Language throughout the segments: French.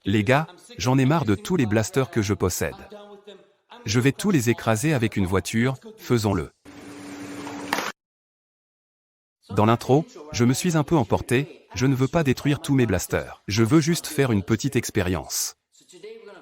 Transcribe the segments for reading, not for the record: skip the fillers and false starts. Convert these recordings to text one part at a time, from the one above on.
Les gars, j'en ai marre de tous les blasters que je possède. Je vais tous les écraser avec une voiture, faisons-le. Dans l'intro, je me suis un peu emporté, je ne veux pas détruire tous mes blasters. Je veux juste faire une petite expérience.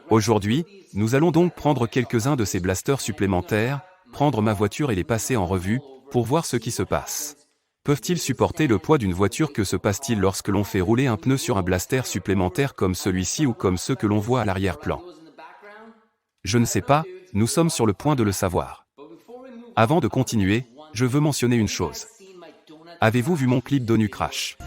Aujourd'hui, nous allons donc prendre quelques-uns de ces blasters supplémentaires, prendre ma voiture et les passer en revue, pour voir ce qui se passe. Peuvent-ils supporter le poids d'une voiture? Que se passe-t-il lorsque l'on fait rouler un pneu sur un blaster supplémentaire comme celui-ci ou comme ceux que l'on voit à l'arrière-plan? Je ne sais pas, nous sommes sur le point de le savoir. Avant de continuer, je veux mentionner une chose. Avez-vous vu mon clip d'ONU Crash?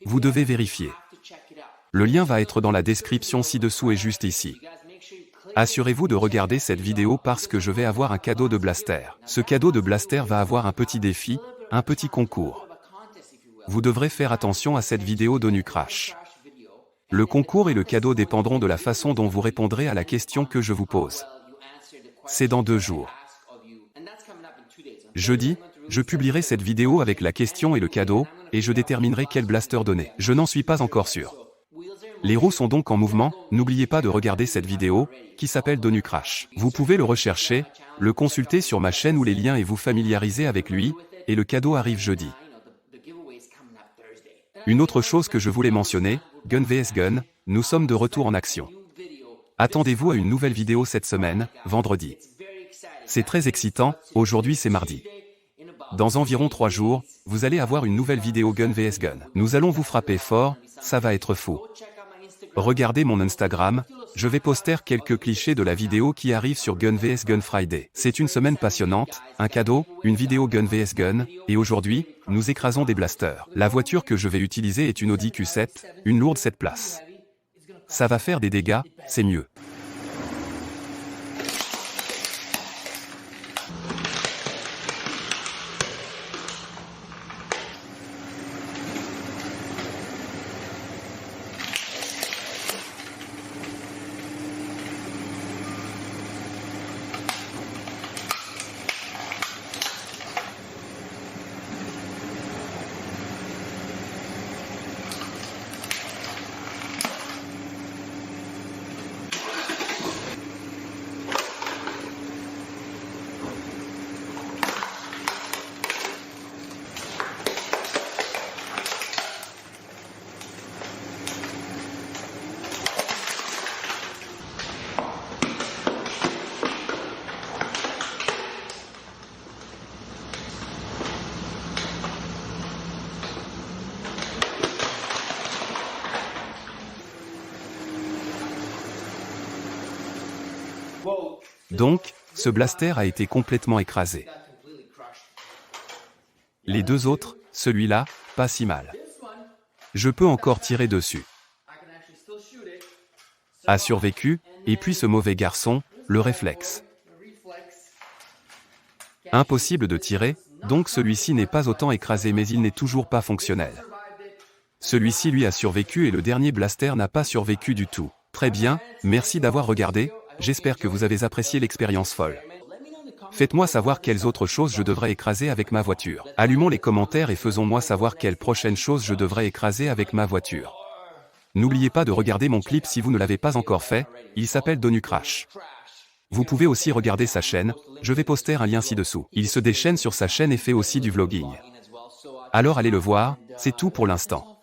Vous devez vérifier. Le lien va être dans la description ci-dessous et juste ici. Assurez-vous de regarder cette vidéo parce que je vais avoir un cadeau de blaster. Ce cadeau de blaster va avoir un petit défi, un petit concours. Vous devrez faire attention à cette vidéo d'ONU Crash. Le concours et le cadeau dépendront de la façon dont vous répondrez à la question que je vous pose. C'est dans 2 jours. Jeudi, je publierai cette vidéo avec la question et le cadeau, et je déterminerai quel blaster donner. Je n'en suis pas encore sûr. Les roues sont donc en mouvement, n'oubliez pas de regarder cette vidéo, qui s'appelle d'ONU Crash. Vous pouvez le rechercher, le consulter sur ma chaîne ou les liens et vous familiariser avec lui, et le cadeau arrive jeudi. Une autre chose que je voulais mentionner, Gun vs Gun, nous sommes de retour en action. Attendez-vous à une nouvelle vidéo cette semaine, vendredi. C'est très excitant, aujourd'hui c'est mardi. Dans environ 3 jours, vous allez avoir une nouvelle vidéo Gun vs Gun. Nous allons vous frapper fort, ça va être fou. Regardez mon Instagram, je vais poster quelques clichés de la vidéo qui arrive sur Gun vs Gun Friday. C'est une semaine passionnante, un cadeau, une vidéo Gun vs Gun, et aujourd'hui, nous écrasons des blasters. La voiture que je vais utiliser est une Audi Q7, une lourde 7 places. Ça va faire des dégâts, c'est mieux. Donc, ce blaster a été complètement écrasé. Les 2 autres, celui-là, pas si mal. Je peux encore tirer dessus. A survécu, et puis ce mauvais garçon, le réflexe. Impossible de tirer, donc celui-ci n'est pas autant écrasé mais il n'est toujours pas fonctionnel. Celui-ci lui a survécu et le dernier blaster n'a pas survécu du tout. Très bien, merci d'avoir regardé, j'espère que vous avez apprécié l'expérience folle. Faites-moi savoir quelles autres choses je devrais écraser avec ma voiture. Allumons les commentaires et faisons-moi savoir quelles prochaines choses je devrais écraser avec ma voiture. N'oubliez pas de regarder mon clip si vous ne l'avez pas encore fait, il s'appelle d'ONU Crash. Vous pouvez aussi regarder sa chaîne, je vais poster un lien ci-dessous. Il se déchaîne sur sa chaîne et fait aussi du vlogging. Alors allez le voir, c'est tout pour l'instant.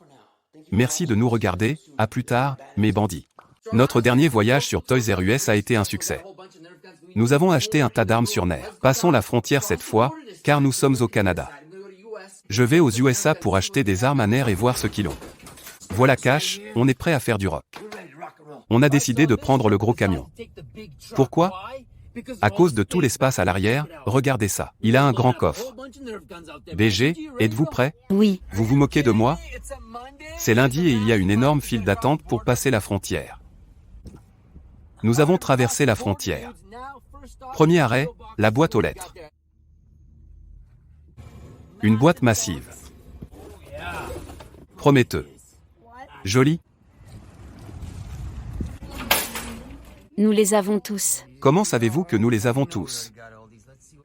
Merci de nous regarder, à plus tard, mes bandits. Notre dernier voyage sur Toys R Us a été un succès. Nous avons acheté un tas d'armes sur nerf. Passons la frontière cette fois, car nous sommes au Canada. Je vais aux USA pour acheter des armes à nerf et voir ce qu'ils ont. Voilà Cash, on est prêt à faire du rock. On a décidé de prendre le gros camion. Pourquoi? À cause de tout l'espace à l'arrière, regardez ça. Il a un grand coffre. BG, êtes-vous prêts? Oui. Vous vous moquez de moi? C'est lundi et il y a une énorme file d'attente pour passer la frontière. Nous avons traversé la frontière. Premier arrêt, la boîte aux lettres. Une boîte massive. Prometteux. Joli. Nous les avons tous. Comment savez-vous que nous les avons tous?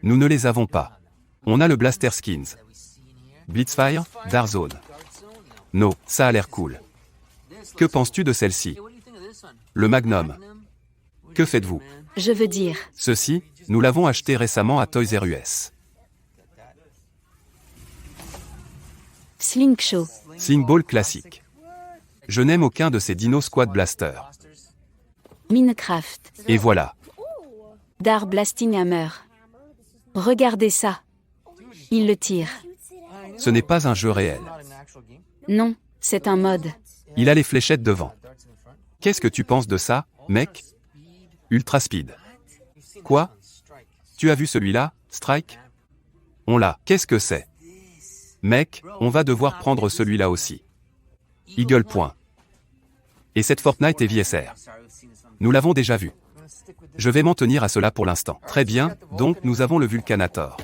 Nous ne les avons pas. On a le Blaster Skins. Blitzfire, Darzone. No, ça a l'air cool. Que penses-tu de celle-ci? Le Magnum. Que faites-vous? Je veux dire, Ceci, nous l'avons acheté récemment à Toys R Us. Slingshot. Slingball classique. Je n'aime aucun de ces Dino Squad Blaster. Minecraft. Et voilà. Dar Blasting Hammer. Regardez ça. Il le tire. Ce n'est pas un jeu réel. Non, c'est un mode. Il a les fléchettes devant. Qu'est-ce que tu penses de ça, mec? Ultra Speed. Quoi? Tu as vu celui-là, Strike? On l'a. Qu'est-ce que c'est? Mec, on va devoir prendre celui-là aussi. Eagle Point. Et cette Fortnite est VSR. Nous l'avons déjà vu. Je vais m'en tenir à cela pour l'instant. Très bien, donc nous avons le Vulcanator.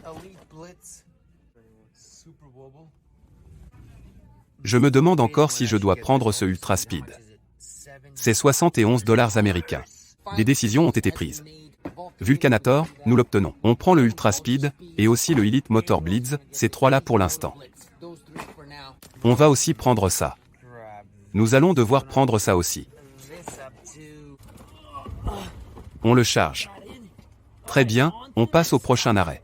Je me demande encore si je dois prendre ce Ultra Speed. C'est 71 $ américains. Des décisions ont été prises. Vulcanator, nous l'obtenons. On prend le Ultra Speed, et aussi le Elite Motor Blitz, ces trois-là pour l'instant. On va aussi prendre ça. Nous allons devoir prendre ça aussi. On le charge. Très bien, on passe au prochain arrêt.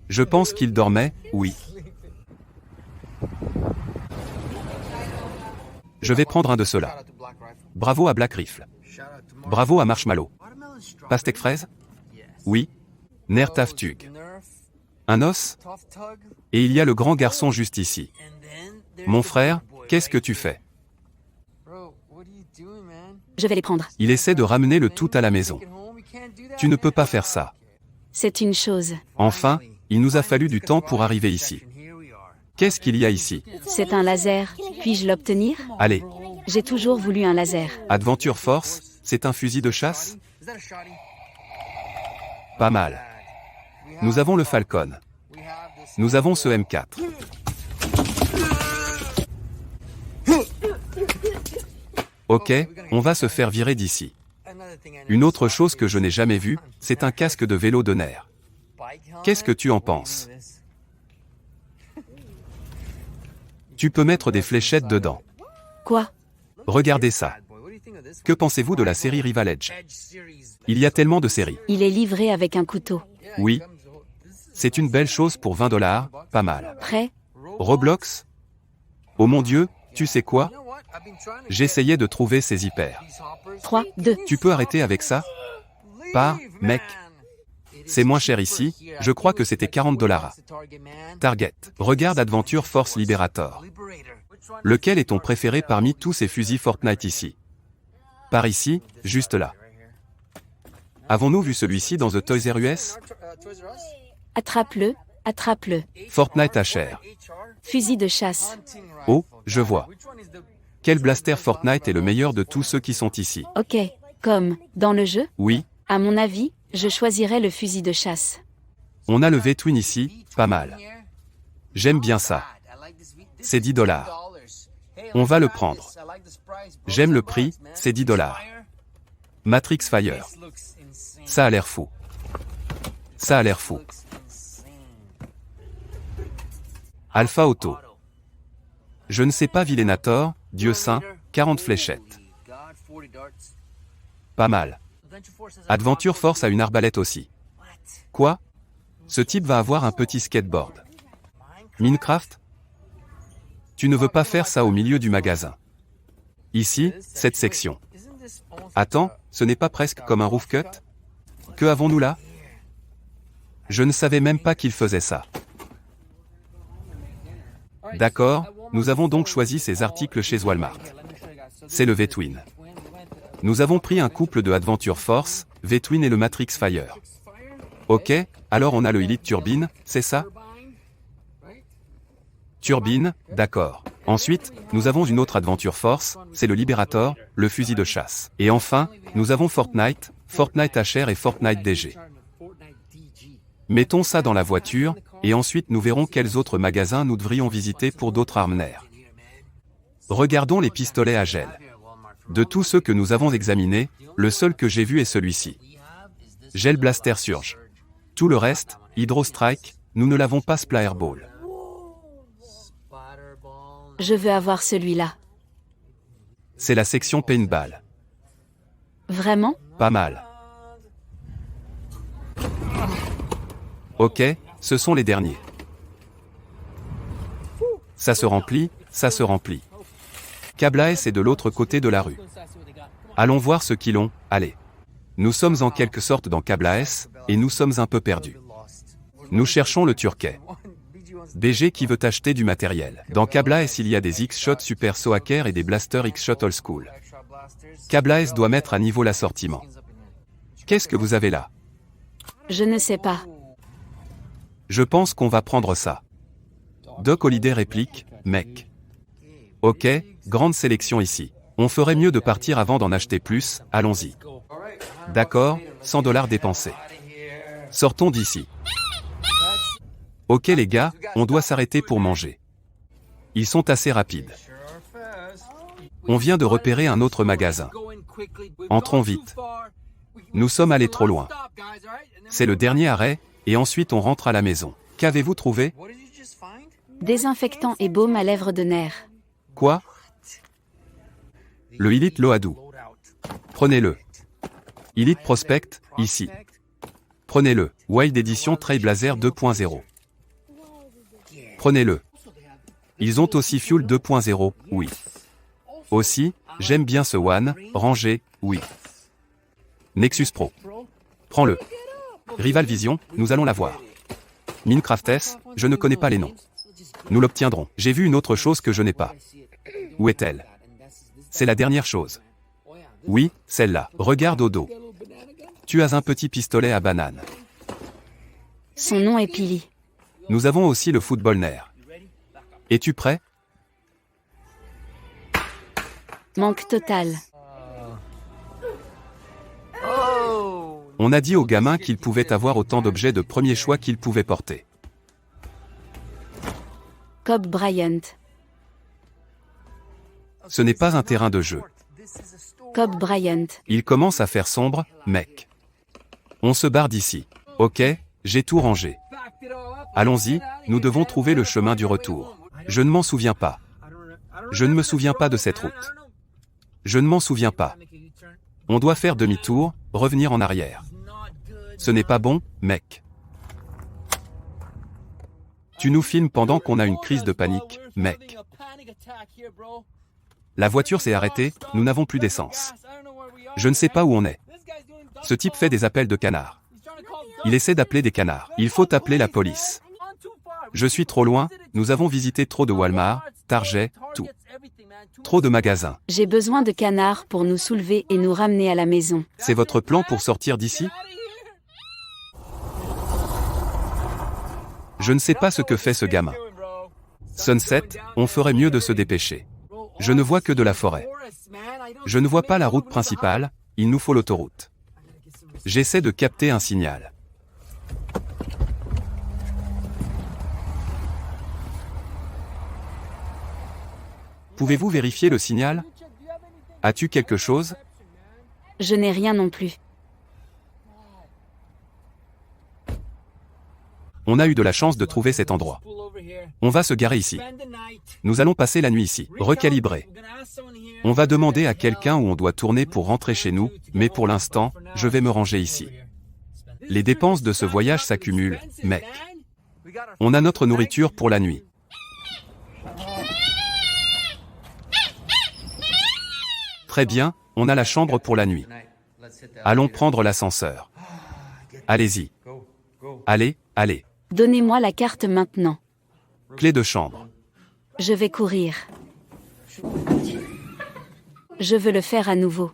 Je pense qu'il dormait, oui. Je vais prendre un de ceux-là. Bravo à Black Rifle. Bravo à Marshmallow. Pastèque fraise? Oui. Nerf Taftug. Un os? Et il y a le grand garçon juste ici. Mon frère, qu'est-ce que tu fais? Je vais les prendre. Il essaie de ramener le tout à la maison. Tu ne peux pas faire ça. C'est une chose. Enfin, il nous a fallu du temps pour arriver ici. Qu'est-ce qu'il y a ici? C'est un laser. Puis-je l'obtenir? Allez, J'ai toujours voulu un laser. Adventure Force, c'est un fusil de chasse? Pas mal. Nous avons le Falcon. Nous avons ce M4. Ok, on va se faire virer d'ici. Une autre chose que je n'ai jamais vue, c'est un casque de vélo de nerfs. Qu'est-ce que tu en penses? Tu peux mettre des fléchettes dedans. Quoi? Regardez ça. Que pensez-vous de la série Rival Edge? Il y a tellement de séries. Il est livré avec un couteau. Oui. C'est une belle chose pour 20 $, pas mal. Prêt? Roblox? Oh mon Dieu, tu sais quoi? J'essayais de trouver ces hyper. 3, 2. Tu peux arrêter avec ça? Pas, mec. C'est moins cher ici, je crois que c'était 40 $. Target. Regarde Adventure Force Liberator. Lequel est ton préféré parmi tous ces fusils Fortnite ici? Par ici, juste là. Avons-nous vu celui-ci dans The Toys R Us? Attrape-le, attrape-le. Fortnite HR. Fusil de chasse. Oh, je vois. Quel blaster Fortnite est le meilleur de tous ceux qui sont ici? Ok. Comme, dans le jeu? Oui, À mon avis, je choisirais le fusil de chasse. on a le V-Twin ici, pas mal. J'aime bien ça. C'est 10 $. On va le prendre. J'aime le prix, c'est 10 $. Matrix Fire. Ça a l'air fou. Ça a l'air fou. Alpha Auto. Je ne sais pas Villainator, Dieu saint, 40 fléchettes. Pas mal. Adventure Force a une arbalète aussi. Quoi? Ce type va avoir un petit skateboard. Minecraft? Tu ne veux pas faire ça au milieu du magasin. Ici, cette section. Attends, ce n'est pas presque comme un roof cut? Que avons-nous là? Je ne savais même pas qu'il faisait ça. D'accord, nous avons donc choisi ces articles chez Walmart. C'est le V-Twin. Nous avons pris un couple de Adventure Force, V-Twin et le Matrix Fire. Ok, alors on a le Elite Turbine, c'est ça? Turbine, d'accord. Ensuite, nous avons une autre Adventure Force, c'est le Liberator, le fusil de chasse. Et enfin, nous avons Fortnite, Fortnite HR et Fortnite DG. Mettons ça dans la voiture, et ensuite nous verrons quels autres magasins nous devrions visiter pour d'autres armes nerfs. Regardons les pistolets à gel. De tous ceux que nous avons examinés, le seul que j'ai vu est celui-ci. Gel Blaster Surge. Tout le reste, Hydro Strike, nous ne l'avons pas Splatterball. Je veux avoir celui-là. C'est la section Paintball. Vraiment? Pas mal. Ok, ce sont les derniers. Ça se remplit, ça se remplit. Kablaes est de l'autre côté de la rue. Allons voir ce qu'ils ont, allez. Nous sommes en quelque sorte dans Kablaes, et nous sommes un peu perdus. Nous cherchons le Turquet. BG qui veut acheter du matériel. Dans Kablaes il y a des X-Shot Super Soaker et des Blaster X-Shot Old School. Kablaes doit mettre à niveau l'assortiment. Qu'est-ce que vous avez là? Je ne sais pas. Je pense qu'on va prendre ça. Doc Holiday réplique, mec. Ok, grande sélection ici. On ferait mieux de partir avant d'en acheter plus, allons-y. D'accord, $100 dépensés. Sortons d'ici. Ok les gars, on doit s'arrêter pour manger. Ils sont assez rapides. On vient de repérer un autre magasin. Entrons vite. Nous sommes allés trop loin. C'est le dernier arrêt, et ensuite on rentre à la maison. Qu'avez-vous trouvé? Désinfectant et baume à lèvres de nerfs. Quoi? Le Elite Loadou. Prenez-le. Elite Prospect, ici. Prenez-le. Wild Edition Trailblazer 2.0. Prenez-le. Ils ont aussi Fuel 2.0, oui. Aussi, j'aime bien ce One, rangé, oui. Nexus Pro. Prends-le. Rival Vision, nous allons la voir. Minecraft S, je ne connais pas les noms. Nous l'obtiendrons. J'ai vu une autre chose que je n'ai pas. Où est-elle? C'est la dernière chose. Oui, celle-là. Regarde au dos. Tu as un petit pistolet à banane. Son nom est Pili. Nous avons aussi le football nerf. Es-tu prêt? Manque total. On a dit aux gamins qu'ils pouvaient avoir autant d'objets de premier choix qu'ils pouvaient porter. Kobe Bryant. Ce n'est pas un terrain de jeu. Kobe Bryant. Il commence à faire sombre, mec. On se barre d'ici. Ok, j'ai tout rangé. Allons-y, nous devons trouver le chemin du retour. Je ne m'en souviens pas. Je ne me souviens pas de cette route. Je ne m'en souviens pas. On doit faire demi-tour, revenir en arrière. Ce n'est pas bon, mec. Tu nous filmes pendant qu'on a une crise de panique, mec. La voiture s'est arrêtée, nous n'avons plus d'essence. Je ne sais pas où on est. Ce type fait des appels de canards. Il essaie d'appeler des canards. Il faut appeler la police. Je suis trop loin, nous avons visité trop de Walmart, Target, tout. Trop de magasins. J'ai besoin de canards pour nous soulever et nous ramener à la maison. C'est votre plan pour sortir d'ici? Je ne sais pas ce que fait ce gamin. Sunset, on ferait mieux de se dépêcher. Je ne vois que de la forêt. Je ne vois pas la route principale, il nous faut l'autoroute. J'essaie de capter un signal. Pouvez-vous vérifier le signal? As-tu quelque chose? Je n'ai rien non plus. On a eu de la chance de trouver cet endroit. On va se garer ici. Nous allons passer la nuit ici, recalibrer. On va demander à quelqu'un où on doit tourner pour rentrer chez nous, mais pour l'instant, je vais me ranger ici. Les dépenses de ce voyage s'accumulent, mec. On a notre nourriture pour la nuit. Très bien, on a la chambre pour la nuit. Allons prendre l'ascenseur. Allez-y. Allez, allez. Donnez-moi la carte maintenant. Clé de chambre. Je vais courir. Je veux le faire à nouveau.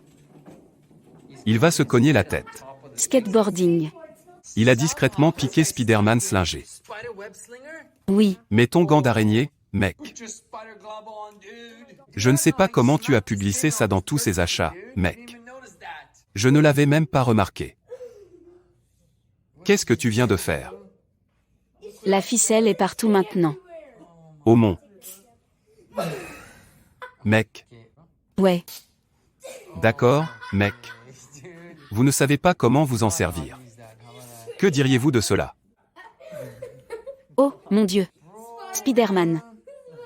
Il va se cogner la tête. Skateboarding. Il a discrètement piqué Spider-Man slingé. Oui. Mets ton gant d'araignée, mec. Je ne sais pas comment tu as pu glisser ça dans tous ces achats, mec. Je ne l'avais même pas remarqué. Qu'est-ce que tu viens de faire? La ficelle est partout maintenant. Aumont. Mec. Ouais. D'accord, mec. Vous ne savez pas comment vous en servir. Que diriez-vous de cela? Oh, mon Dieu. Spider-Man.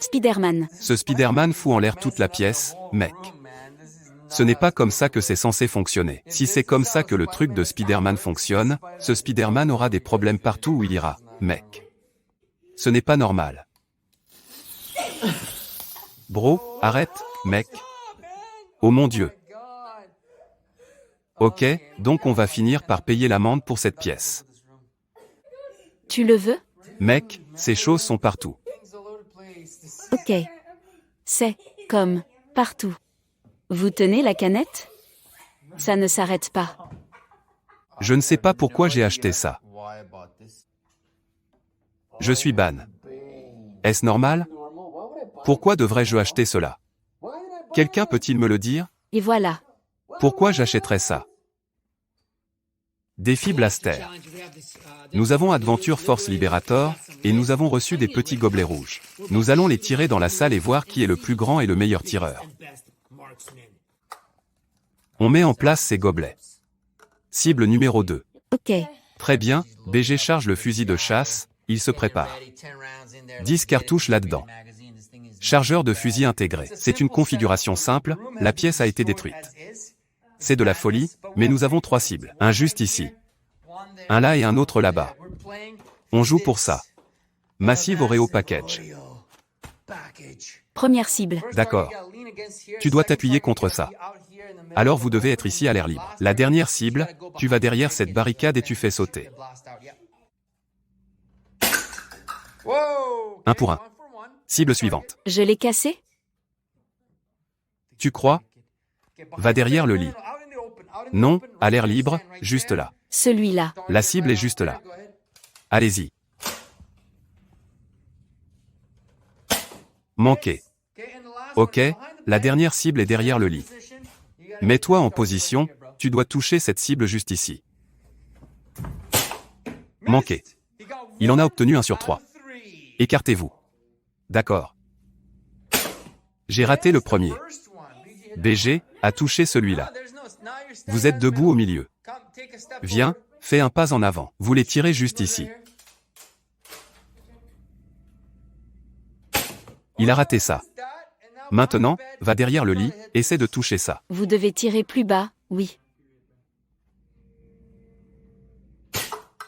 Spider-Man. Ce Spider-Man fout en l'air toute la pièce, mec. Ce n'est pas comme ça que c'est censé fonctionner. Si c'est comme ça que le truc de Spider-Man fonctionne, ce Spider-Man aura des problèmes partout où il ira, mec. Ce n'est pas normal. Bro, arrête, mec. Oh mon Dieu. Ok, donc on va finir par payer l'amende pour cette pièce. Tu le veux? Mec, ces choses sont partout. Ok. C'est comme partout. Vous tenez la canette? Ça ne s'arrête pas. Je ne sais pas pourquoi j'ai acheté ça. Je suis ban. Est-ce normal? Pourquoi devrais-je acheter cela? Quelqu'un peut-il me le dire? Et voilà. Pourquoi j'achèterais ça? Défi Blaster. Nous avons Adventure Force Liberator, et nous avons reçu des petits gobelets rouges. Nous allons les tirer dans la salle et voir qui est le plus grand et le meilleur tireur. On met en place ces gobelets. Cible numéro 2. Ok. Très bien, BG charge le fusil de chasse, il se prépare. 10 cartouches là-dedans. Chargeur de fusil intégré. C'est une configuration simple, la pièce a été détruite. C'est de la folie, mais nous avons 3 cibles. Un juste ici. Un là et un autre là-bas. On joue pour ça. Massive Oreo Package. Première cible. D'accord. Tu dois t'appuyer contre ça. Alors vous devez être ici à l'air libre. La dernière cible, tu vas derrière cette barricade et tu fais sauter. 1 pour 1. Cible suivante. Je l'ai cassé? Tu crois? Va derrière le lit. Non, à l'air libre, juste là. Celui-là. La cible est juste là. Allez-y. Manqué. Ok, la dernière cible est derrière le lit. Mets-toi en position, tu dois toucher cette cible juste ici. Manqué. Il en a obtenu 1 sur 3. Écartez-vous. D'accord. J'ai raté le premier. BG a touché celui-là. Vous êtes debout au milieu. Viens, fais un pas en avant. Vous les tirez juste ici. Il a raté ça. Maintenant, va derrière le lit, essaie de toucher ça. Vous devez tirer plus bas, oui.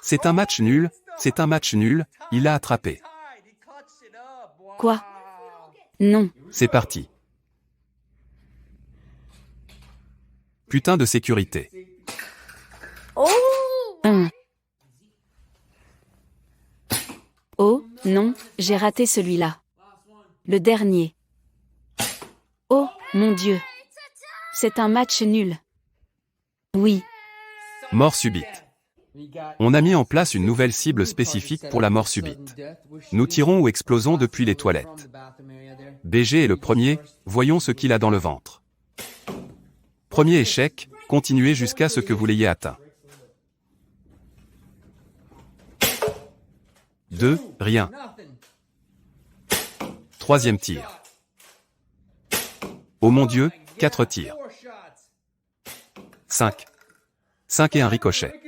C'est un match nul, c'est un match nul, il l'a attrapé. Quoi? Non. C'est parti. Putain de sécurité. 1. Oh, non, j'ai raté celui-là. Le dernier. Oh, mon Dieu. C'est un match nul. Oui. Mort subite. On a mis en place une nouvelle cible spécifique pour la mort subite. Nous tirons ou explosons depuis les toilettes. BG est le premier, voyons ce qu'il a dans le ventre. Premier échec, continuez jusqu'à ce que vous l'ayez atteint. 2, rien. Troisième tir. Oh mon Dieu, 4 tirs. 5. 5 et un ricochet.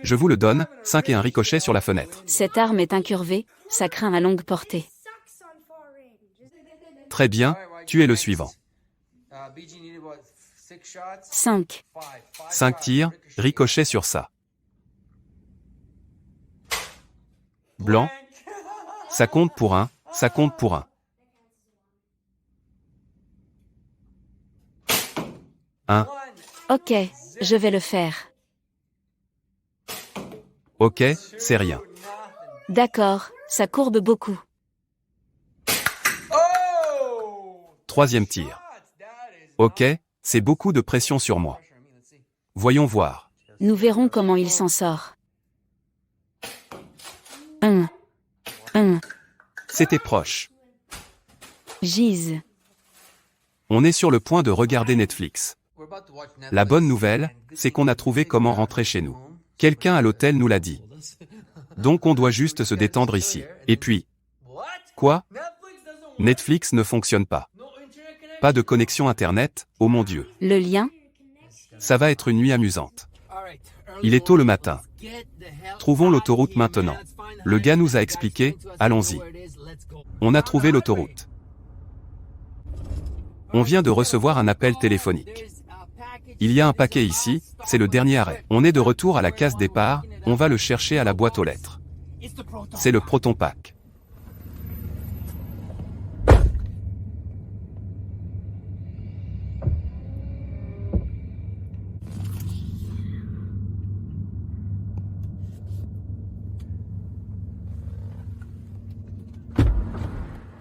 Je vous le donne, 5 et un ricochet sur la fenêtre. Cette arme est incurvée, ça craint à longue portée. Très bien, tu es le suivant. 5. 5 tirs, ricochet sur ça. Blanc. Ça compte pour 1, ça compte pour 1. 1. Ok, je vais le faire. Ok, c'est rien. D'accord, ça courbe beaucoup. Troisième tir. Ok, c'est beaucoup de pression sur moi. Voyons voir. Nous verrons comment il s'en sort. 1. C'était proche. Gise. On est sur le point de regarder Netflix. La bonne nouvelle, c'est qu'on a trouvé comment rentrer chez nous. Quelqu'un à l'hôtel nous l'a dit. Donc on doit juste se détendre ici. Et puis... Quoi? Netflix ne fonctionne pas. Pas de connexion internet, oh mon Dieu. Le lien? Ça va être une nuit amusante. Il est tôt le matin. Trouvons l'autoroute maintenant. Le gars nous a expliqué, allons-y. On a trouvé l'autoroute. On vient de recevoir un appel téléphonique. Il y a un paquet ici, c'est le dernier arrêt. On est de retour à la case départ, on va le chercher à la boîte aux lettres. C'est le Proton Pack.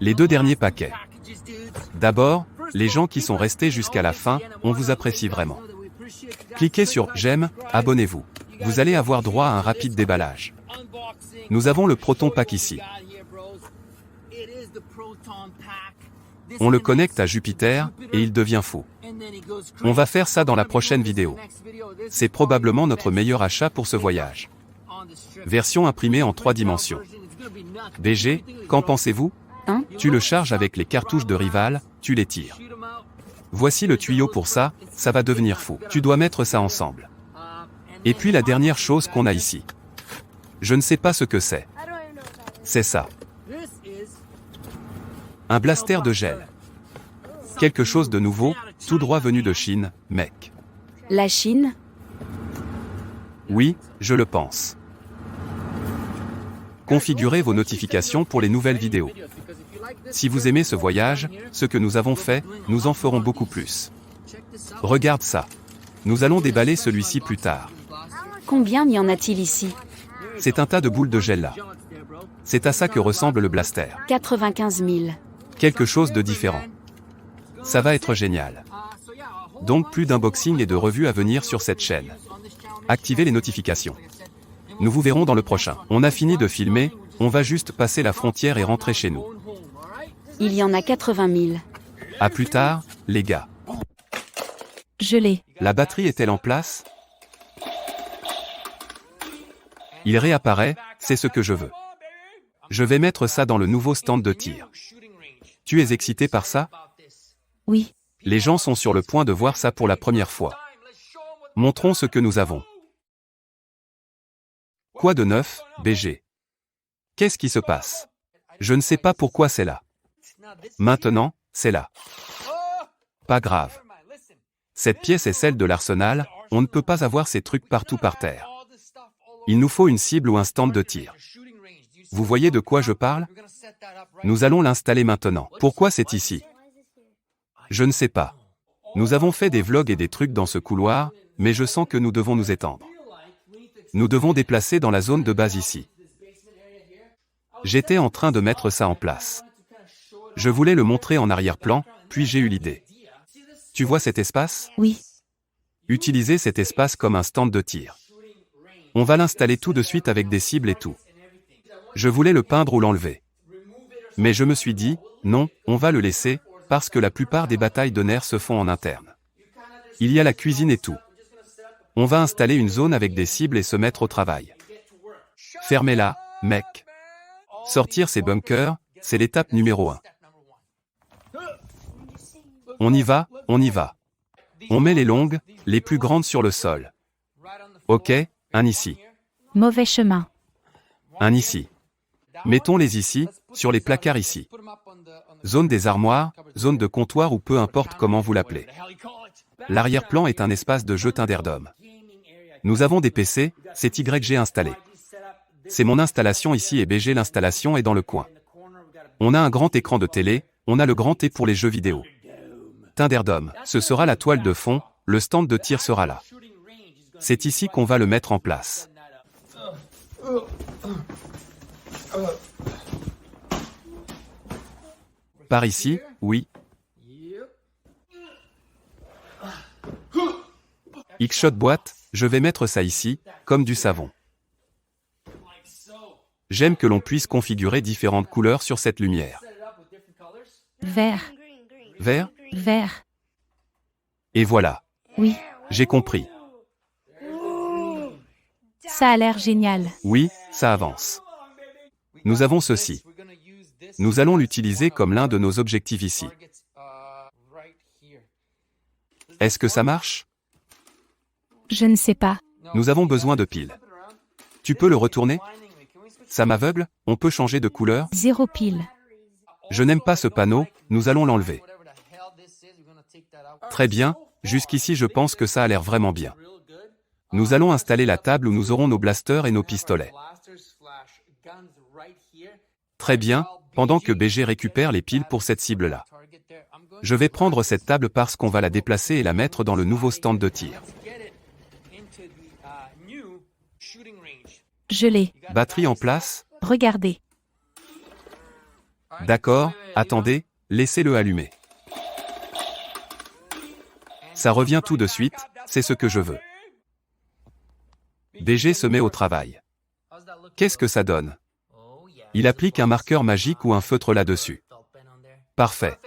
Les deux derniers paquets. D'abord, les gens qui sont restés jusqu'à la fin, on vous apprécie vraiment. Cliquez sur « J'aime », abonnez-vous. Vous allez avoir droit à un rapide déballage. Nous avons le Proton Pack ici. On le connecte à Jupiter, et il devient fou. On va faire ça dans la prochaine vidéo. C'est probablement notre meilleur achat pour ce voyage. Version imprimée en 3 dimensions. BG, qu'en pensez-vous ? Tu le charges avec les cartouches de Rival, tu les tires. Voici le tuyau pour ça, ça va devenir fou. Tu dois mettre ça ensemble. Et puis la dernière chose qu'on a ici. Je ne sais pas ce que c'est. C'est ça. Un blaster de gel. Quelque chose de nouveau, tout droit venu de Chine, mec. La Chine? Oui, je le pense. Configurez vos notifications pour les nouvelles vidéos. Si vous aimez ce voyage, ce que nous avons fait, nous en ferons beaucoup plus. Regarde ça. Nous allons déballer celui-ci plus tard. Combien y en a-t-il ici? C'est un tas de boules de gel là. C'est à ça que ressemble le blaster. 95 000. Quelque chose de différent. Ça va être génial. Donc plus d'unboxing et de revues à venir sur cette chaîne. Activez les notifications. Nous vous verrons dans le prochain. On a fini de filmer, on va juste passer la frontière et rentrer chez nous. Il y en a 80 000. À plus tard, les gars. Je l'ai. La batterie est-elle en place? Il réapparaît, c'est ce que je veux. Je vais mettre ça dans le nouveau stand de tir. Tu es excité par ça? Oui. Les gens sont sur le point de voir ça pour la première fois. Montrons ce que nous avons. Quoi de neuf, BG? Qu'est-ce qui se passe? Je ne sais pas pourquoi c'est là. Maintenant, c'est là. Pas grave. Cette pièce est celle de l'arsenal, on ne peut pas avoir ces trucs partout par terre. Il nous faut une cible ou un stand de tir. Vous voyez de quoi je parle? Nous allons l'installer maintenant. Pourquoi c'est ici? Je ne sais pas. Nous avons fait des vlogs et des trucs dans ce couloir, mais je sens que nous devons nous étendre. Nous devons déplacer dans la zone de base ici. J'étais en train de mettre ça en place. Je voulais le montrer en arrière-plan, puis j'ai eu l'idée. Tu vois cet espace? Oui. Utilisez cet espace comme un stand de tir. On va l'installer tout de suite avec des cibles et tout. Je voulais le peindre ou l'enlever. Mais je me suis dit, non, on va le laisser, parce que la plupart des batailles de nerfs se font en interne. Il y a la cuisine et tout. On va installer une zone avec des cibles et se mettre au travail. Fermez-la, mec. Sortir ces bunkers, c'est l'étape numéro 1. On y va, on y va. On met les longues, les plus grandes sur le sol. Ok, un ici. Mauvais chemin. Un ici. Mettons-les ici, sur les placards ici. Zone des armoires, zone de comptoir ou peu importe comment vous l'appelez. L'arrière-plan est un espace de jeu Thunderdome. Nous avons des PC, c'est YG installé. C'est mon installation ici et BG l'installation est dans le coin. On a un grand écran de télé, on a le grand T pour les jeux vidéo. Thunderdome, ce sera la toile de fond, le stand de tir sera là. C'est ici qu'on va le mettre en place. Par ici, oui. X-Shot boîte, je vais mettre ça ici, comme du savon. J'aime que l'on puisse configurer différentes couleurs sur cette lumière. Vert. Vert? Vert. Et voilà. Oui. J'ai compris. Ça a l'air génial. Oui, ça avance. Nous avons ceci. Nous allons l'utiliser comme l'un de nos objectifs ici. Est-ce que ça marche? Je ne sais pas. Nous avons besoin de piles. Tu peux le retourner? Ça m'aveugle, on peut changer de couleur? 0 pile. Je n'aime pas ce panneau, nous allons l'enlever. Très bien, jusqu'ici je pense que ça a l'air vraiment bien. Nous allons installer la table où nous aurons nos blasters et nos pistolets. Très bien, pendant que BG récupère les piles pour cette cible-là. Je vais prendre cette table parce qu'on va la déplacer et la mettre dans le nouveau stand de tir. Je l'ai. Batterie en place? Regardez. D'accord, attendez, laissez-le allumer. Ça revient tout de suite, c'est ce que je veux. BG se met au travail. Qu'est-ce que ça donne? Il applique un marqueur magique ou un feutre là-dessus. Parfait.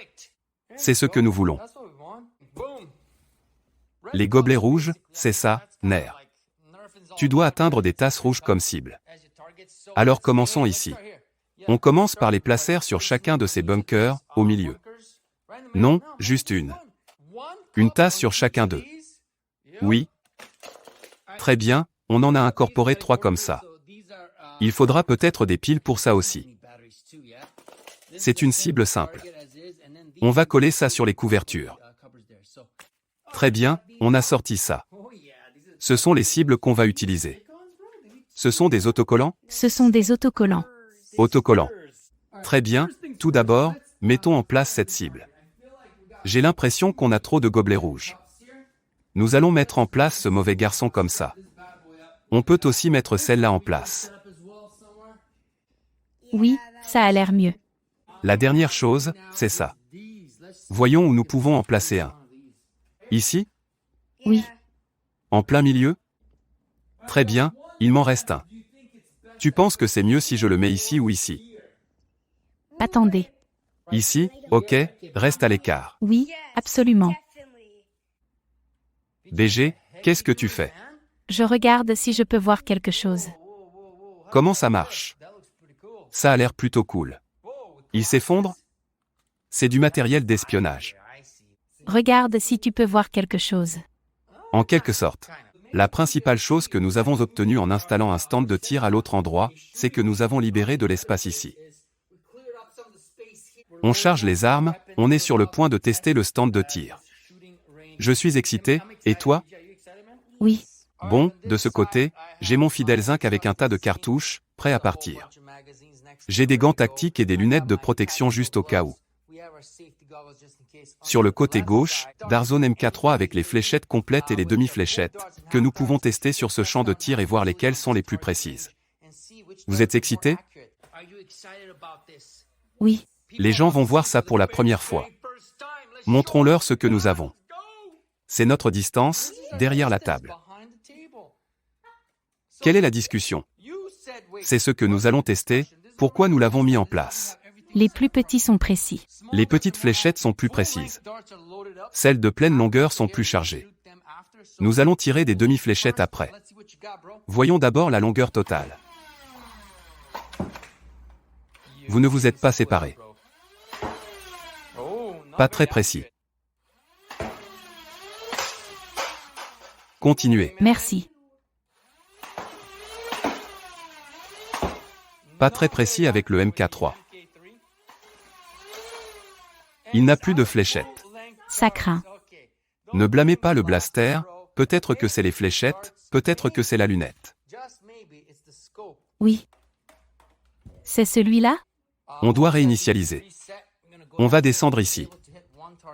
C'est ce que nous voulons. Les gobelets rouges, c'est ça, Nerf. Tu dois atteindre des tasses rouges comme cible. Alors commençons ici. On commence par les placer sur chacun de ces bunkers, au milieu. Non, juste une. Une tasse sur chacun d'eux. Oui. Très bien, on en a incorporé 3 comme ça. Il faudra peut-être des piles pour ça aussi. C'est une cible simple. On va coller ça sur les couvertures. Très bien, on a sorti ça. Ce sont les cibles qu'on va utiliser. Ce sont des autocollants? Ce sont des autocollants. Autocollants. Très bien, tout d'abord, mettons en place cette cible. J'ai l'impression qu'on a trop de gobelets rouges. Nous allons mettre en place ce mauvais garçon comme ça. On peut aussi mettre celle-là en place. Oui, ça a l'air mieux. La dernière chose, c'est ça. Voyons où nous pouvons en placer un. Ici? Oui. En plein milieu? Très bien, il m'en reste un. Tu penses que c'est mieux si je le mets ici ou ici? Attendez. Ici, ok, reste à l'écart. Oui, absolument. BG, qu'est-ce que tu fais? Je regarde si je peux voir quelque chose. Comment ça marche? Ça a l'air plutôt cool. Il s'effondre? C'est du matériel d'espionnage. Regarde si tu peux voir quelque chose. En quelque sorte. La principale chose que nous avons obtenue en installant un stand de tir à l'autre endroit, c'est que nous avons libéré de l'espace ici. On charge les armes, on est sur le point de tester le stand de tir. Je suis excité, et toi? Oui. Bon, de ce côté, j'ai mon fidèle zinc avec un tas de cartouches, prêt à partir. J'ai des gants tactiques et des lunettes de protection juste au cas où. Sur le côté gauche, Darzone MK3 avec les fléchettes complètes et les demi-fléchettes, que nous pouvons tester sur ce champ de tir et voir lesquelles sont les plus précises. Vous êtes excité? Oui. Les gens vont voir ça pour la première fois. Montrons-leur ce que nous avons. C'est notre distance, derrière la table. Quelle est la discussion? C'est ce que nous allons tester, pourquoi nous l'avons mis en place. Les plus petits sont précis. Les petites fléchettes sont plus précises. Celles de pleine longueur sont plus chargées. Nous allons tirer des demi-fléchettes après. Voyons d'abord la longueur totale. Vous ne vous êtes pas séparés. Pas très précis. Continuez. Merci. Pas très précis avec le MK3. Il n'a plus de fléchettes. Ça craint. Ne blâmez pas le blaster, peut-être que c'est les fléchettes, peut-être que c'est la lunette. Oui. C'est celui-là? On doit réinitialiser. On va descendre ici.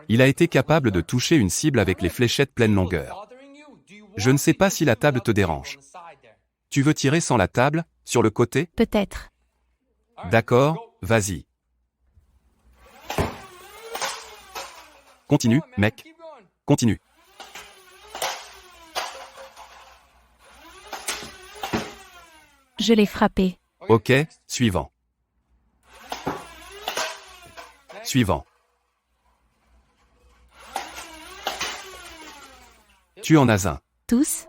Il a été capable de toucher une cible avec les fléchettes pleine longueur. Je ne sais pas si la table te dérange. Tu veux tirer sans la table, sur le côté? Peut-être. D'accord, vas-y. Continue, mec. Continue. Je l'ai frappé. Ok, suivant. Suivant. Tu en as un. Tous?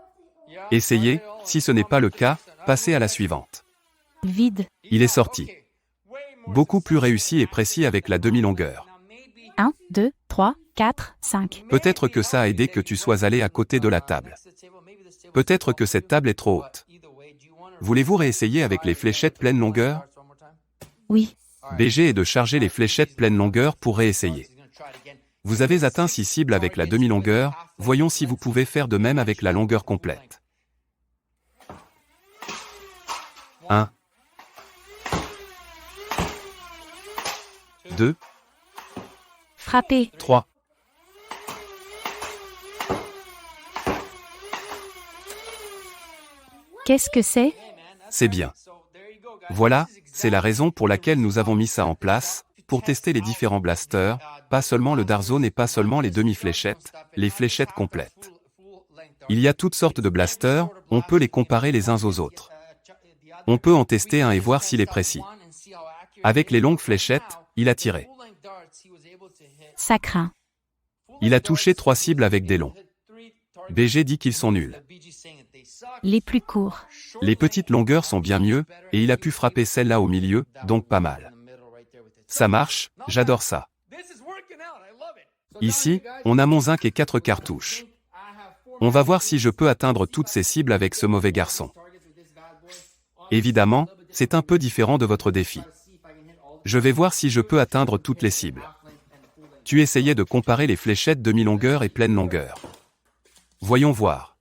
Essayez, si ce n'est pas le cas, passez à la suivante. Vide. Il est sorti. Beaucoup plus réussi et précis avec la demi-longueur. 1, 2, 3, 4, 5. Peut-être que ça a aidé que tu sois allé à côté de la table. Peut-être que cette table est trop haute. Voulez-vous réessayer avec les fléchettes pleine longueur? Oui. BG est de charger les fléchettes pleine longueur pour réessayer. Vous avez atteint 6 cibles avec la demi-longueur, voyons si vous pouvez faire de même avec la longueur complète. 1, 2, Frappez. 3. Qu'est-ce que c'est? C'est bien. Voilà, c'est la raison pour laquelle nous avons mis ça en place, pour tester les différents blasters, pas seulement le Darzone et pas seulement les demi-fléchettes, les fléchettes complètes. Il y a toutes sortes de blasters, on peut les comparer les uns aux autres. On peut en tester un et voir s'il est précis. Avec les longues fléchettes, il a tiré. Ça craint. Il a touché 3 cibles avec des longs. BG dit qu'ils sont nuls. Les plus courts. Les petites longueurs sont bien mieux, et il a pu frapper celle-là au milieu, donc pas mal. Ça marche, j'adore ça. Ici, on a mon zinc et 4 cartouches. On va voir si je peux atteindre toutes ces cibles avec ce mauvais garçon. Évidemment, c'est un peu différent de votre défi. Je vais voir si je peux atteindre toutes les cibles. Tu essayais de comparer les fléchettes demi-longueur et pleine longueur. Voyons voir.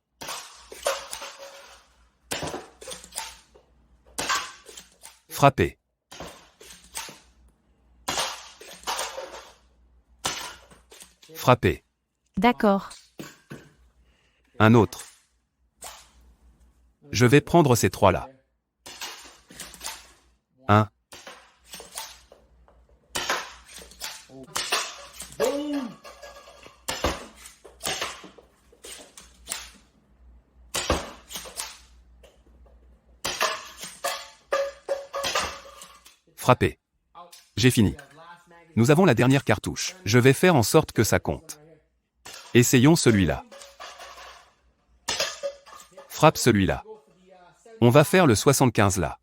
Frappez. Frappez. D'accord. Un autre. Je vais prendre ces 3-là. 1. Frappez. J'ai fini. Nous avons la dernière cartouche. Je vais faire en sorte que ça compte. Essayons celui-là. Frappe celui-là. On va faire le 75 là.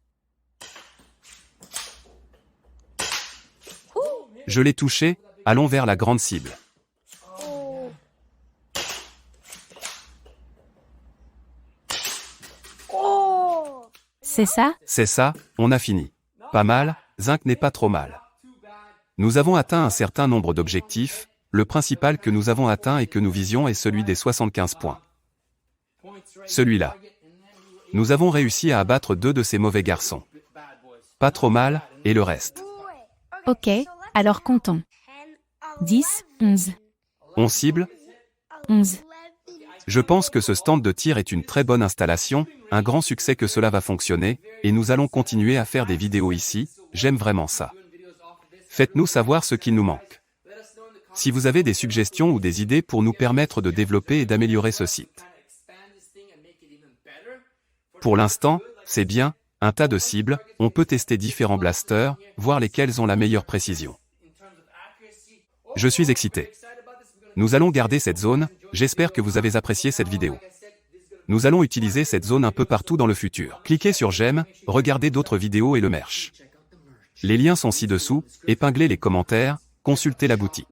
Je l'ai touché, allons vers la grande cible. C'est ça? C'est ça, on a fini. Pas mal, zinc n'est pas trop mal. Nous avons atteint un certain nombre d'objectifs, le principal que nous avons atteint et que nous visions est celui des 75 points. Celui-là. Nous avons réussi à abattre 2 de ces mauvais garçons. Pas trop mal, et le reste. Ok, alors comptons. 10, 11. On cible? 11. Je pense que ce stand de tir est une très bonne installation, un grand succès que cela va fonctionner, et nous allons continuer à faire des vidéos ici, j'aime vraiment ça. Faites-nous savoir ce qu'il nous manque. Si vous avez des suggestions ou des idées pour nous permettre de développer et d'améliorer ce site. Pour l'instant, c'est bien, un tas de cibles, on peut tester différents blasters, voir lesquels ont la meilleure précision. Je suis excité. Nous allons garder cette zone, j'espère que vous avez apprécié cette vidéo. Nous allons utiliser cette zone un peu partout dans le futur. Cliquez sur j'aime, regardez d'autres vidéos et le merch. Les liens sont ci-dessous, épinglez les commentaires, consultez la boutique.